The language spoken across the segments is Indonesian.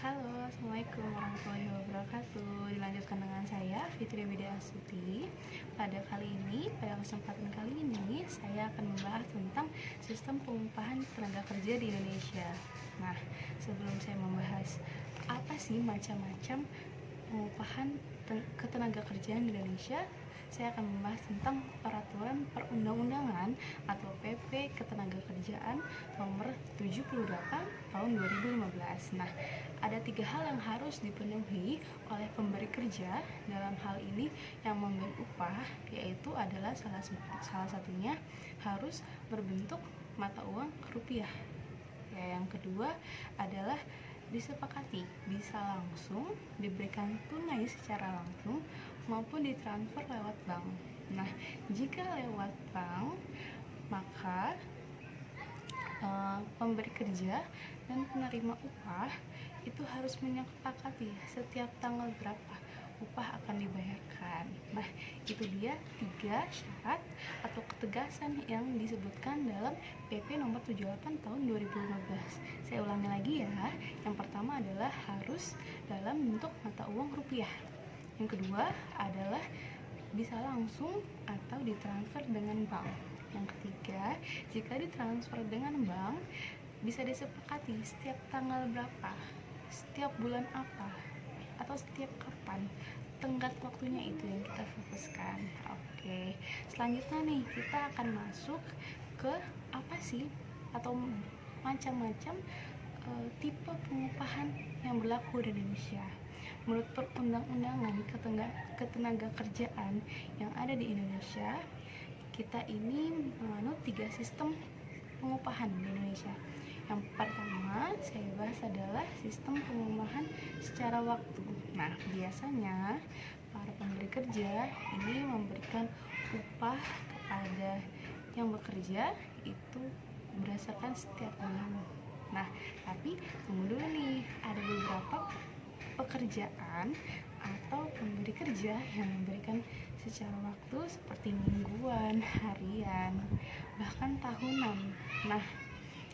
Halo, Assalamualaikum warahmatullahi wabarakatuh. Dilanjutkan dengan saya, Fitri Widya Astuti. Pada kesempatan kali ini, saya akan membahas tentang sistem pengupahan tenaga kerja di Indonesia. Nah, sebelum saya membahas apa sih macam-macam pengupahan ketenaga kerjaan di Indonesia, saya akan membahas tentang peraturan perundang-undangan atau PP Ketenagakerjaan nomor 78 tahun 2015. Nah, ada 3 hal yang harus dipenuhi oleh pemberi kerja dalam hal ini yang memberi upah, yaitu adalah salah satunya harus berbentuk mata uang rupiah. Ya, yang kedua adalah disepakati bisa langsung diberikan tunai secara langsung maupun ditransfer lewat bank. Nah, jika lewat bank, maka pemberi kerja dan penerima upah itu harus menyepakati setiap tanggal berapa upah akan dibayarkan. Nah, itu dia 3 syarat atau ketegasan yang disebutkan dalam PP nomor 78 tahun 2015. Saya ulangi lagi ya. Yang pertama adalah harus dalam bentuk mata uang rupiah. Yang kedua adalah bisa langsung atau ditransfer dengan bank. Yang ketiga, jika ditransfer dengan bank, bisa disepakati setiap tanggal berapa, setiap bulan apa, atau setiap kapan. Tenggat waktunya itu yang kita fokuskan. Oke, selanjutnya nih kita akan masuk ke apa sih atau macam-macam tipe pengupahan yang berlaku di Indonesia. Menurut perundang-undangan ketenaga kerjaan yang ada di Indonesia, kita ini menganut 3 sistem pengupahan di Indonesia. Yang pertama saya bahas adalah sistem pengupahan secara waktu. Nah, biasanya para pemberi kerja ini memberikan upah kepada yang bekerja itu berdasarkan setiap bulan. Nah, tapi tunggu dulu nih, ada beberapa pekerjaan atau pemberi kerja yang memberikan secara waktu seperti mingguan, harian, bahkan tahunan. Nah,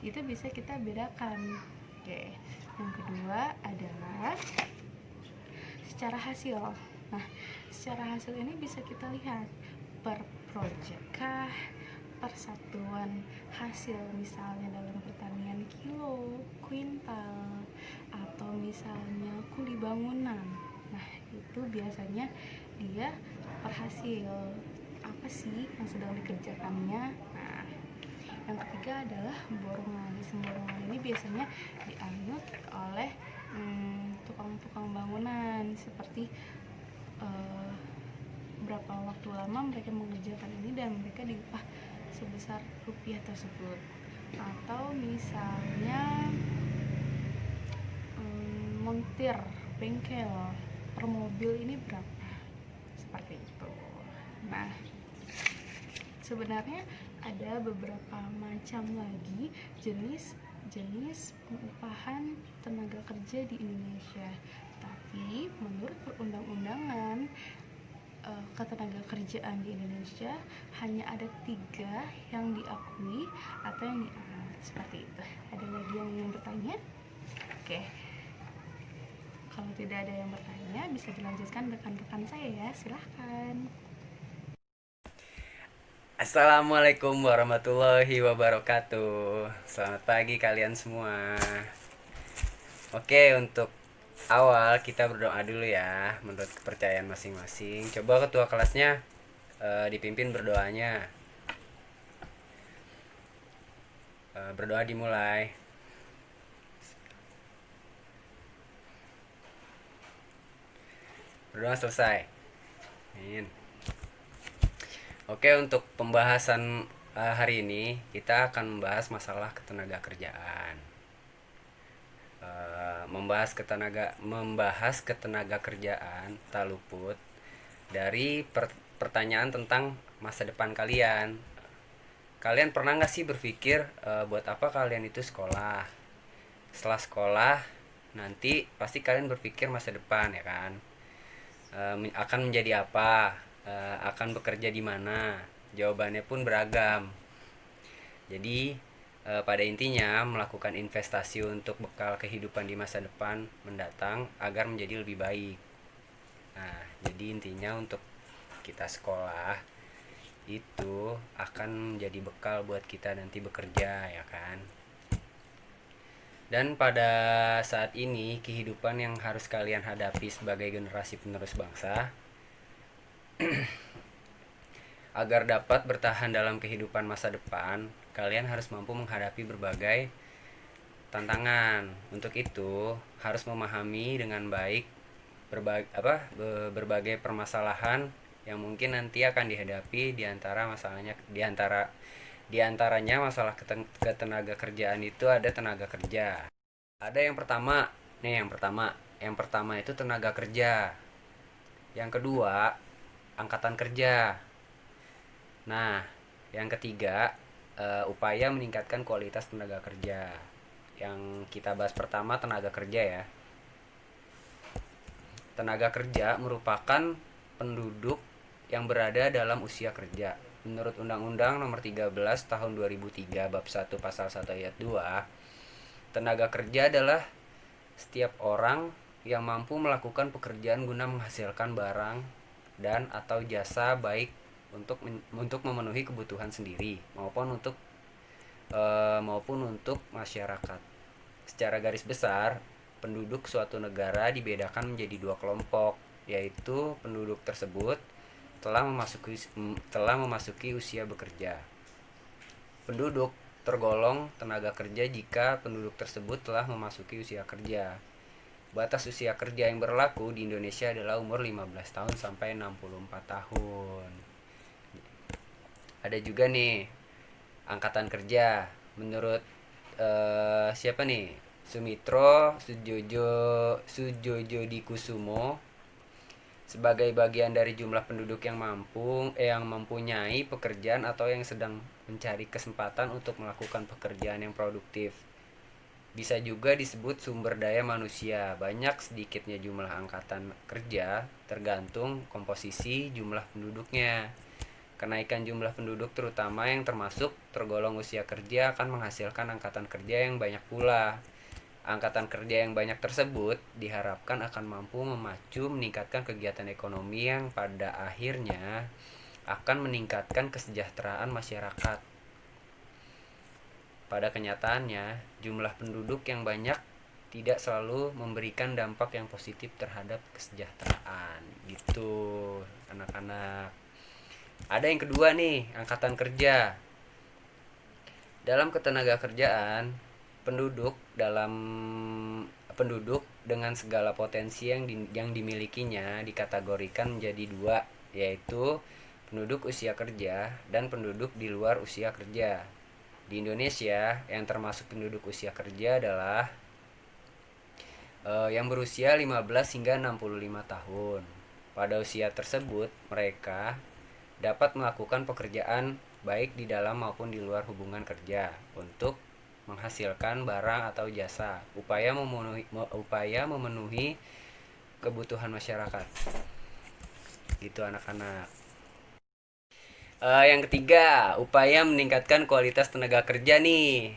itu bisa kita bedakan. Oke, yang kedua adalah secara hasil. Nah, secara hasil ini bisa kita lihat per project kah, per satuan hasil, misalnya dalam pertanian kilo, kuintal, atau misalnya kuli bangunan. Nah, itu biasanya dia per hasil apa sih yang sedang dikerjakannya. Nah, yang ketiga adalah borongan. Sistem borongan ini biasanya dianut oleh tukang-tukang bangunan, seperti berapa waktu lama mereka mengerjakan ini dan mereka diupah sebesar rupiah tersebut. Atau misalnya montir bengkel per mobil ini berapa, seperti itu. Nah, sebenarnya ada beberapa macam lagi jenis pengupahan tenaga kerja di Indonesia, tapi menurut perundang-undangan ketenaga kerjaan di Indonesia hanya ada 3 yang diakui atau yang dianut, seperti itu. Ada lagi yang ingin bertanya? Oke, kalau tidak ada yang bertanya, bisa dilanjutkan rekan-rekan saya ya, silahkan. Assalamualaikum warahmatullahi wabarakatuh. Selamat pagi kalian semua. Oke, untuk awal kita berdoa dulu ya, menurut kepercayaan masing-masing. Coba ketua kelasnya dipimpin berdoanya. Berdoa dimulai. Berdoa selesai. Amin. Oke, untuk pembahasan hari ini kita akan membahas masalah ketenaga kerjaan. Membahas ketenaga kerjaan tak luput dari pertanyaan tentang masa depan kalian. Kalian pernah nggak sih berpikir buat apa kalian itu sekolah? Setelah sekolah nanti pasti kalian berpikir masa depan ya kan? Akan menjadi apa? Akan bekerja di mana? Jawabannya pun beragam. Jadi pada intinya melakukan investasi untuk bekal kehidupan di masa depan mendatang agar menjadi lebih baik. Nah, jadi intinya untuk kita sekolah itu akan menjadi bekal buat kita nanti bekerja, ya kan? Dan pada saat ini kehidupan yang harus kalian hadapi sebagai generasi penerus bangsa agar dapat bertahan dalam kehidupan masa depan, kalian harus mampu menghadapi berbagai tantangan. Untuk itu, harus memahami dengan baik berbagai permasalahan yang mungkin nanti akan dihadapi di antaranya masalah ketenaga kerjaan itu ada tenaga kerja. Ada yang pertama itu tenaga kerja. Yang kedua, angkatan kerja. Nah, yang ketiga, upaya meningkatkan kualitas tenaga kerja. Yang kita bahas pertama tenaga kerja ya. Tenaga kerja merupakan penduduk yang berada dalam usia kerja. Menurut Undang-Undang Nomor 13 Tahun 2003 Bab 1 Pasal 1 Ayat 2, tenaga kerja adalah setiap orang yang mampu melakukan pekerjaan guna menghasilkan barang dan atau jasa baik untuk memenuhi kebutuhan sendiri maupun untuk masyarakat. Secara garis besar, penduduk suatu negara dibedakan menjadi dua kelompok, yaitu penduduk tersebut telah memasuki usia bekerja. Penduduk tergolong tenaga kerja jika penduduk tersebut telah memasuki usia kerja. Batas usia kerja yang berlaku di Indonesia adalah umur 15 tahun sampai 64 tahun. Ada juga nih angkatan kerja. Menurut siapa nih? Sumitro Sujojo Dikusumo, sebagai bagian dari jumlah penduduk yang mempunyai pekerjaan atau yang sedang mencari kesempatan untuk melakukan pekerjaan yang produktif. Bisa juga disebut sumber daya manusia. Banyak sedikitnya jumlah angkatan kerja tergantung komposisi jumlah penduduknya. Kenaikan jumlah penduduk terutama yang tergolong usia kerja akan menghasilkan angkatan kerja yang banyak pula. Angkatan kerja yang banyak tersebut diharapkan akan mampu meningkatkan kegiatan ekonomi yang pada akhirnya akan meningkatkan kesejahteraan masyarakat. Pada kenyataannya, jumlah penduduk yang banyak tidak selalu memberikan dampak yang positif terhadap kesejahteraan. Gitu, anak-anak. Ada yang kedua nih, angkatan kerja. Dalam ketenaga kerjaan, penduduk dengan segala potensi yang dimilikinya dikategorikan menjadi dua, yaitu penduduk usia kerja dan penduduk di luar usia kerja. Di Indonesia, yang termasuk penduduk usia kerja adalah yang berusia 15 hingga 65 tahun. Pada usia tersebut, mereka dapat melakukan pekerjaan baik di dalam maupun di luar hubungan kerja untuk menghasilkan barang atau jasa, upaya memenuhi kebutuhan masyarakat. Gitu anak-anak. Yang ketiga, upaya meningkatkan kualitas tenaga kerja nih.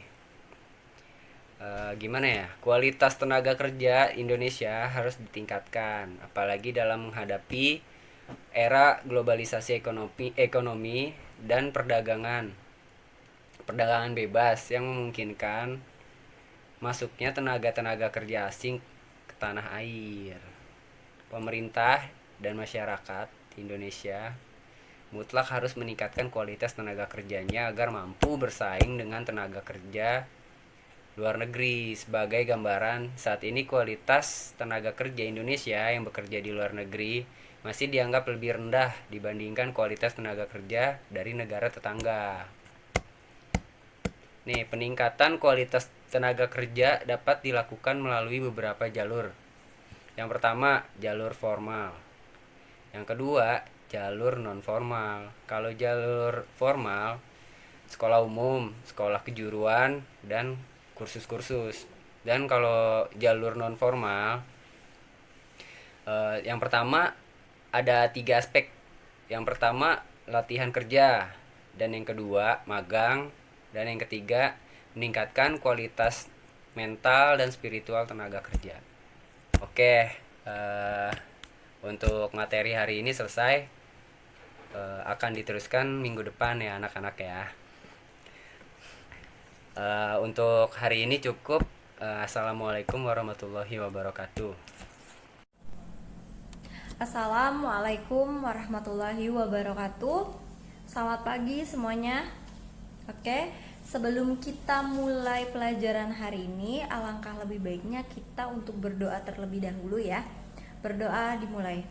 Gimana ya? Kualitas tenaga kerja Indonesia harus ditingkatkan, apalagi dalam menghadapi era globalisasi ekonomi dan perdagangan bebas yang memungkinkan masuknya tenaga kerja asing ke tanah air. Pemerintah dan masyarakat Indonesia mutlak harus meningkatkan kualitas tenaga kerjanya agar mampu bersaing dengan tenaga kerja luar negeri. Sebagai gambaran, saat ini kualitas tenaga kerja Indonesia yang bekerja di luar negeri masih dianggap lebih rendah dibandingkan kualitas tenaga kerja dari negara tetangga. Nih, peningkatan kualitas tenaga kerja dapat dilakukan melalui beberapa jalur. Yang pertama, jalur formal. Yang kedua, jalur non formal. Kalau jalur formal, sekolah umum, sekolah kejuruan, dan kursus-kursus. Dan kalau jalur non formal, yang pertama ada 3 aspek. Yang pertama, latihan kerja, dan yang kedua, magang, dan yang ketiga, meningkatkan kualitas mental dan spiritual tenaga kerja. Oke, untuk materi hari ini selesai. Akan diteruskan minggu depan ya anak-anak ya. Untuk hari ini cukup. Assalamualaikum warahmatullahi wabarakatuh. Assalamualaikum warahmatullahi wabarakatuh. Selamat pagi semuanya. Oke, sebelum kita mulai pelajaran hari ini, alangkah lebih baiknya kita untuk berdoa terlebih dahulu ya. Berdoa dimulai.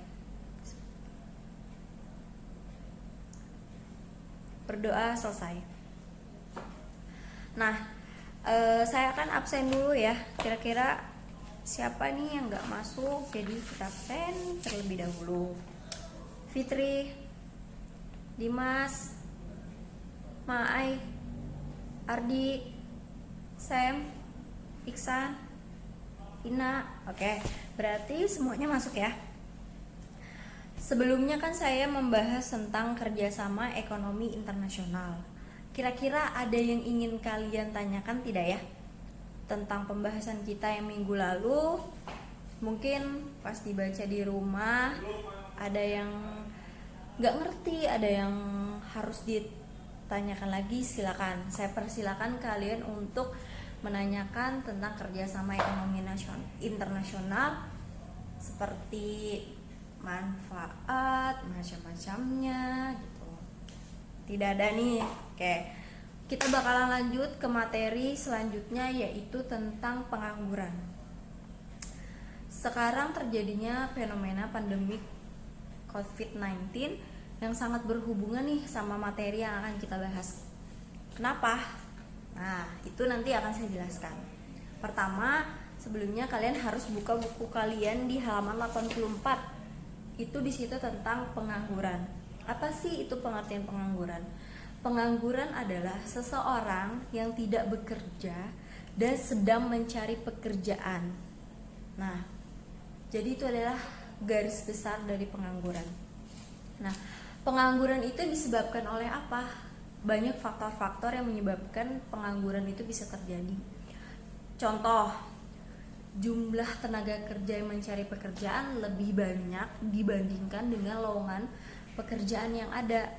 Berdoa selesai. Nah, saya akan absen dulu ya. Kira-kira siapa nih yang nggak masuk? Jadi kita absen terlebih dahulu. Fitri, Dimas, Maai, Ardi, Sam, Iksan, Ina. Oke, berarti semuanya masuk ya. Sebelumnya kan saya membahas tentang kerjasama ekonomi internasional. Kira-kira ada yang ingin kalian tanyakan tidak ya? Tentang pembahasan kita yang minggu lalu. Mungkin pas dibaca di rumah ada yang nggak ngerti, ada yang harus ditanyakan lagi. Silakan, saya persilakan kalian untuk menanyakan tentang kerjasama ekonomi internasional seperti manfaat macam-macamnya gitu. Tidak ada nih. Oke, kita bakalan lanjut ke materi selanjutnya, yaitu tentang pengangguran. Sekarang terjadinya fenomena pandemik COVID-19 yang sangat berhubungan nih sama materi yang akan kita bahas. Kenapa? Nah, itu nanti akan saya jelaskan. Pertama, sebelumnya kalian harus buka buku kalian di halaman 84. Itu di situ tentang pengangguran. Apa sih itu pengertian pengangguran? Pengangguran adalah seseorang yang tidak bekerja dan sedang mencari pekerjaan. Nah, jadi itu adalah garis besar dari pengangguran. Nah, pengangguran itu disebabkan oleh apa? Banyak faktor-faktor yang menyebabkan pengangguran itu bisa terjadi. Contoh, jumlah tenaga kerja yang mencari pekerjaan lebih banyak dibandingkan dengan lowongan pekerjaan yang ada.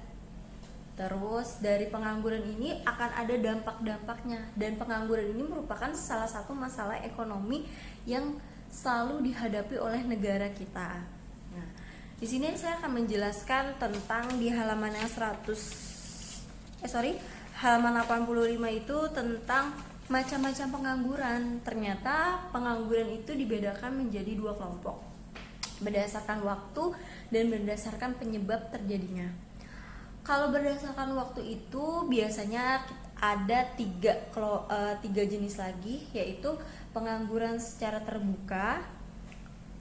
Terus dari pengangguran ini akan ada dampak-dampaknya, dan pengangguran ini merupakan salah satu masalah ekonomi yang selalu dihadapi oleh negara kita. Nah, di sini saya akan menjelaskan tentang di halaman yang halaman 85 itu tentang macam-macam pengangguran. Ternyata pengangguran itu dibedakan menjadi dua kelompok berdasarkan waktu dan berdasarkan penyebab terjadinya. Kalau berdasarkan waktu itu biasanya ada tiga jenis lagi, yaitu pengangguran secara terbuka,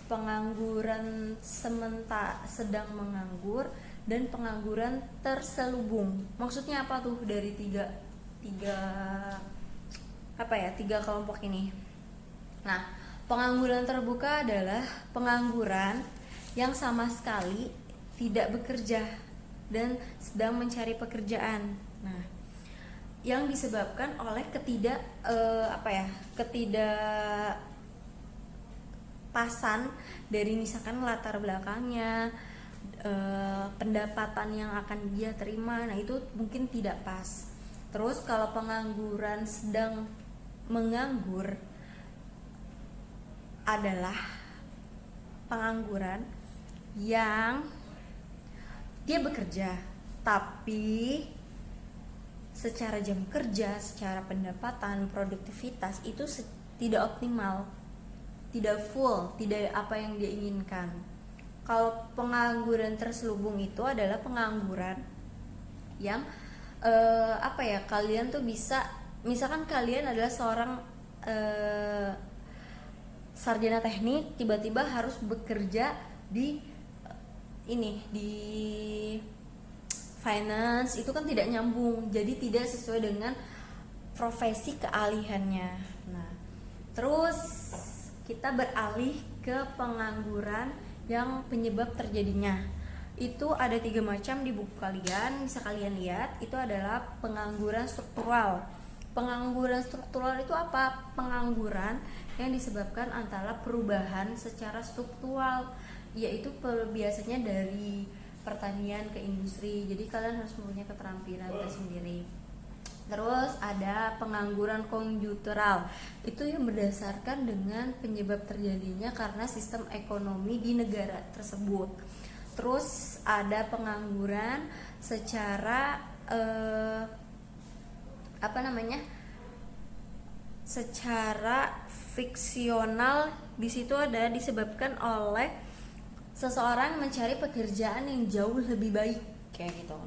pengangguran sedang menganggur, dan pengangguran terselubung. Maksudnya apa tuh dari tiga kelompok ini? Nah, pengangguran terbuka adalah pengangguran yang sama sekali tidak bekerja dan sedang mencari pekerjaan. Nah, yang disebabkan oleh ketidakpasan dari misalkan latar belakangnya, pendapatan yang akan dia terima. Nah, itu mungkin tidak pas. Terus kalau pengangguran sedang menganggur adalah pengangguran yang dia bekerja tapi secara jam kerja, secara pendapatan, produktivitas itu tidak optimal, tidak full, tidak apa yang dia inginkan. Kalau pengangguran terselubung itu adalah pengangguran yang kalian tuh bisa, misalkan kalian adalah seorang sarjana teknik, tiba-tiba harus bekerja di finance, itu kan tidak nyambung, jadi tidak sesuai dengan profesi keahliannya. Nah, terus kita beralih ke pengangguran yang penyebab terjadinya. Itu ada 3 macam di buku kalian, bisa kalian lihat. Itu adalah pengangguran struktural. Pengangguran struktural itu apa? Pengangguran yang disebabkan antara perubahan secara struktural, yaitu biasanya dari pertanian ke industri. Jadi kalian harus mempunyai keterampilan tersendiri. Terus ada pengangguran konjunktural, itu yang berdasarkan dengan penyebab terjadinya karena sistem ekonomi di negara tersebut. Terus ada pengangguran secara secara fiksional. Di situ ada disebabkan oleh seseorang mencari pekerjaan yang jauh lebih baik kayak gitu.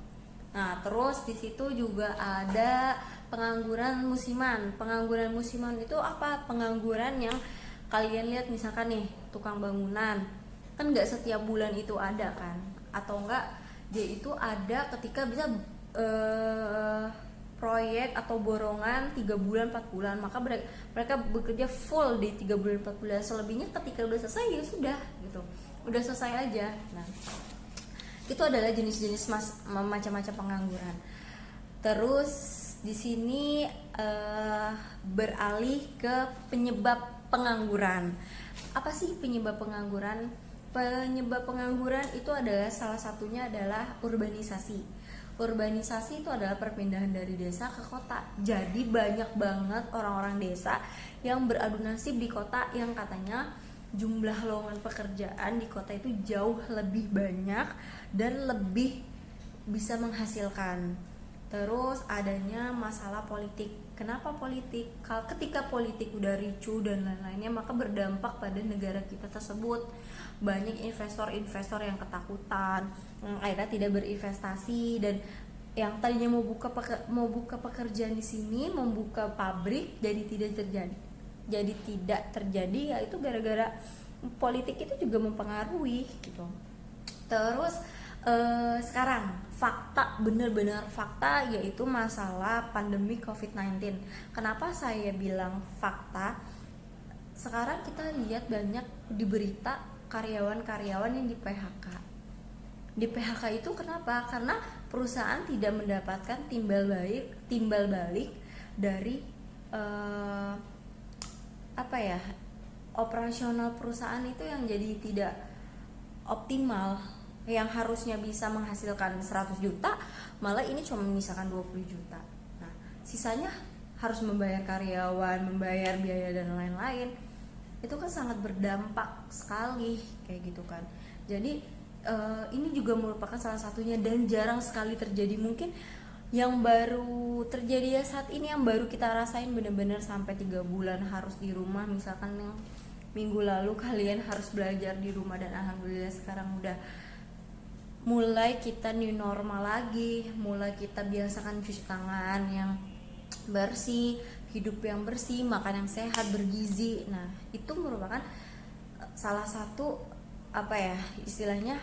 Nah, terus di situ juga ada pengangguran musiman. Pengangguran musiman itu apa? Pengangguran yang kalian lihat misalkan nih tukang bangunan, kan nggak setiap bulan itu ada kan, atau enggak dia itu ada ketika bisa proyek atau borongan 3 bulan 4 bulan, maka mereka bekerja full di 3 bulan 4 bulan. Selebihnya ketika udah selesai ya sudah gitu, udah selesai aja. Nah, itu adalah jenis-jenis macam-macam pengangguran. Terus di sini beralih ke penyebab pengangguran. Apa sih penyebab pengangguran? Penyebab pengangguran itu adalah salah satunya adalah urbanisasi. Urbanisasi itu adalah perpindahan dari desa ke kota. Jadi banyak banget orang-orang desa yang beradu nasib di kota, yang katanya jumlah lowongan pekerjaan di kota itu jauh lebih banyak dan lebih bisa menghasilkan. Terus adanya masalah politik. Kenapa politik? Ketika politik udah ricuh dan lain-lainnya, maka berdampak pada negara kita tersebut. Banyak investor-investor yang ketakutan, yang akhirnya tidak berinvestasi, dan yang tadinya mau buka pekerjaan di sini, membuka pabrik, jadi tidak terjadi, yaitu gara-gara politik itu juga mempengaruhi gitu. Terus sekarang fakta, benar-benar fakta, yaitu masalah pandemi COVID-19. Kenapa saya bilang fakta? Sekarang kita lihat banyak di berita karyawan-karyawan yang di PHK. Di PHK itu kenapa? Karena perusahaan tidak mendapatkan timbal balik dari operasional perusahaan itu yang jadi tidak optimal. Yang harusnya bisa menghasilkan 100 juta, malah ini cuma misalkan 20 juta. Nah, sisanya harus membayar karyawan, membayar biaya dan lain-lain. Itu kan sangat berdampak sekali kayak gitu kan. Jadi ini juga merupakan salah satunya dan jarang sekali terjadi. Mungkin yang baru terjadi ya saat ini, yang baru kita rasain benar-benar sampai 3 bulan harus di rumah. Misalkan yang minggu lalu kalian harus belajar di rumah, dan alhamdulillah sekarang udah mulai kita new normal lagi, mulai kita biasakan cuci tangan yang bersih, hidup yang bersih, makan yang sehat, bergizi. Nah, itu merupakan salah satu istilahnya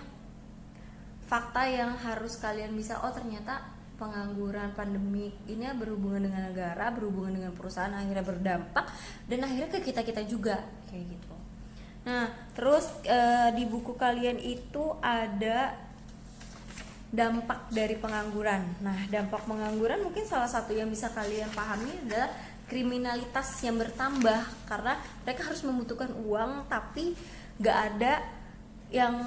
fakta yang harus kalian bisa, ternyata pengangguran pandemi ini berhubungan dengan negara, berhubungan dengan perusahaan, akhirnya berdampak dan akhirnya ke kita juga kayak gitu. Nah, terus di buku kalian itu ada dampak dari pengangguran. Nah, dampak pengangguran mungkin salah satu yang bisa kalian pahami adalah kriminalitas yang bertambah, karena mereka harus membutuhkan uang tapi gak ada yang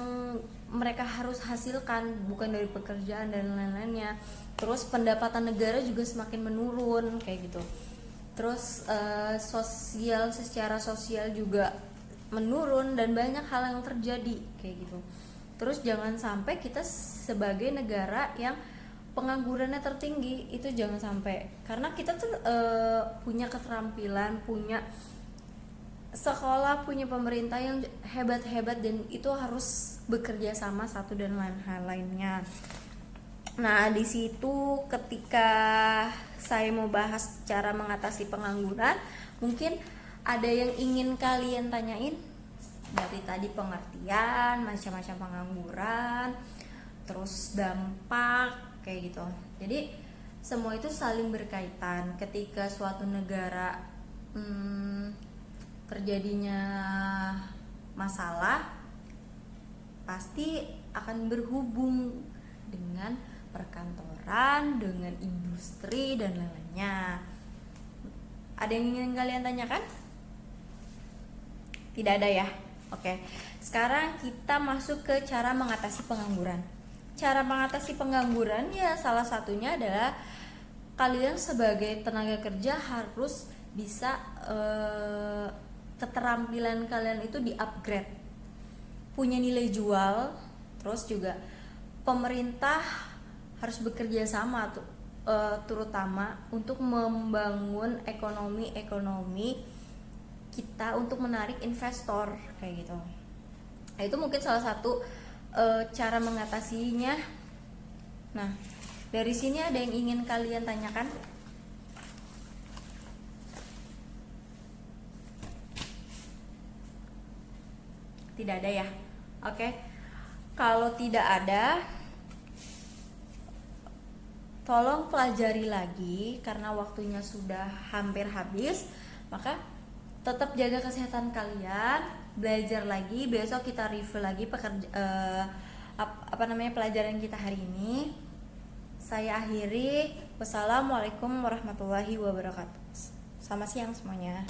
mereka harus hasilkan, bukan dari pekerjaan dan lain-lainnya. Terus pendapatan negara juga semakin menurun kayak gitu. Terus secara sosial juga menurun dan banyak hal yang terjadi kayak gitu. Terus jangan sampai kita sebagai negara yang penganggurannya tertinggi, itu jangan sampai, karena kita tuh punya keterampilan, punya sekolah, punya pemerintah yang hebat-hebat, dan itu harus bekerja sama satu dan lain hal lainnya. Nah, di situ ketika saya mau bahas cara mengatasi pengangguran, mungkin ada yang ingin kalian tanyain dari tadi, pengertian macam-macam pengangguran, terus dampak kayak gitu. Jadi semua itu saling berkaitan. Ketika suatu negara terjadinya masalah, pasti akan berhubung dengan perkantoran, dengan industri dan lain-lainnya. Ada yang ingin kalian tanyakan? Tidak ada ya? Oke. Sekarang kita masuk ke cara mengatasi pengangguran. Cara mengatasi pengangguran ya salah satunya adalah kalian sebagai tenaga kerja harus bisa keterampilan kalian itu di-upgrade. Punya nilai jual, terus juga pemerintah harus bekerja sama tuh terutama untuk membangun ekonomi kita untuk menarik investor kayak gitu. Nah, itu mungkin salah satu cara mengatasinya. Nah, dari sini ada yang ingin kalian tanyakan? Tidak ada ya? Oke. Kalau tidak ada, tolong pelajari lagi karena waktunya sudah hampir habis. Maka tetap jaga kesehatan kalian, belajar lagi, besok kita review lagi pelajaran kita hari ini. Saya akhiri. Wassalamualaikum warahmatullahi wabarakatuh. Selamat siang semuanya.